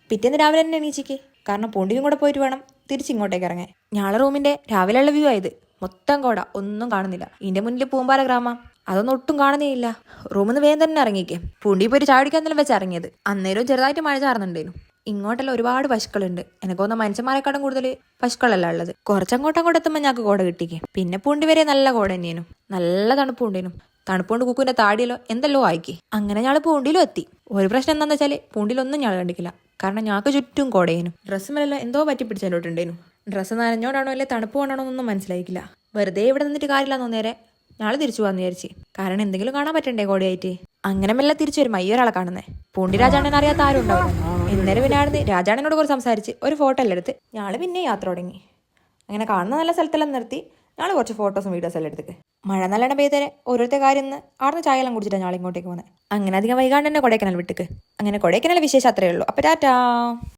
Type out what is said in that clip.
പിറ്റേന്ന് രാവിലെ തന്നെ എണീച്ചിക്ക്. കാരണം പൂണ്ടിയും കൂടെ പോയിട്ട് വേണം തിരിച്ചിങ്ങോട്ടേക്ക് ഇറങ്ങാൻ. ഞാളെ റൂമിന്റെ രാവിലെയുള്ള വ്യൂ ആയത്. മൊത്തം കോട, ഒന്നും കാണുന്നില്ല. ഇതിന്റെ മുന്നിൽ പൂമ്പാല ഗ്രാമം, അതൊന്നും ഒട്ടും കാണുന്നേ ഇല്ല. റൂമിൽ നിന്ന് വേഗം തന്നെ ഇറങ്ങിക്കേ. പൂണ്ടി പോയി ചായ കുടിക്കാൻ തന്നെ വെച്ച് ഇറങ്ങിയത്. അന്നേരവും ചെറുതായിട്ട് മഴ ചാർന്നുണ്ടേനു. ഇങ്ങോട്ടെല്ലാം ഒരുപാട് പശുക്കളുണ്ട്. എനക്കൊന്ന് മനുഷ്യന്മാരെക്കാളും കൂടുതൽ പശുക്കളല്ല ഉള്ളത്. കുറച്ചങ്ങോട്ട് എത്തുമ്പോൾ ഞങ്ങൾക്ക് കോട കിട്ടിക്കേ. പിന്നെ പൂണ്ടി വരെ നല്ല കോട തന്നെയേനു. നല്ല തണുപ്പുണ്ടേനു. തണുപ്പുകൊണ്ട് കുക്കുവിന്റെ താടിയല്ലോ എന്തെല്ലോ ആയിക്കി. അങ്ങനെ ഞങ്ങൾ പൂണ്ടിയിലും എത്തി. ഒരു പ്രശ്നം എന്താണെന്ന് വെച്ചാൽ പൂണ്ടിയിലൊന്നും ഞങ്ങൾ കണ്ടിക്കില്ല. കാരണം ഞങ്ങൾക്ക് ചുറ്റും കോടയേനു. ഡ്രസ്സുമെല്ലാം എന്തോ പറ്റി പിടിച്ചതിലോട്ടുണ്ടേനു. ഡ്രസ്സ് നനഞ്ഞോടാണോ അല്ലെ തണുപ്പ് കൊണ്ടാണോ എന്നൊന്നും മനസ്സിലായിക്കില്ല. വെറുതെ ഇവിടെ നിന്നിട്ട് കാര്യമില്ലാന്ന് നേരെ ഞങ്ങൾ തിരിച്ചു പോകാന്ന് വിചാരിച്ച്. കാരണം എന്തെങ്കിലും കാണാൻ പറ്റണ്ടേ കോടയായിട്ട്. അങ്ങനെ മെല്ലെ തിരിച്ചു വരും ഒരാളെ കാണുന്നേ. പൂണ്ടി രാജാണ്ണൻ അറിയാത്ത ആരും ഉണ്ടാവില്ല. എന്നേരം പിന്നെ ആടുന്ന് രാജാണ്ണനോട് കുറച്ച് സംസാരിച്ച് ഒരു ഫോട്ടോ എല്ലാം എടുത്ത് ഞങ്ങൾ പിന്നെ യാത്ര തുടങ്ങി. അങ്ങനെ കാണുന്ന നല്ല സ്ഥലത്തെല്ലാം നിർത്തി ഞങ്ങൾ കുറച്ച് ഫോട്ടോസും വീഡിയോസും എല്ലാം എടുത്തേക്ക്. മഴ നല്ലോണം പെയ്തേരെ ഓരോരുത്തർ കാര്യം അവിടുന്ന് ചായ എല്ലാം കുടിച്ചിട്ടാണ് ഞങ്ങൾ ഇങ്ങോട്ടേക്ക് പോകുന്നത്. അങ്ങനെ അധികം വൈകാണ്ട് തന്നെ കൊടൈക്കനാൽ വിട്ടേക്ക്. അങ്ങനെ കൊടൈക്കനാൽ വിശേഷം അത്രയേ ഉള്ളൂ. അപ്പോൾ ടാറ്റാ.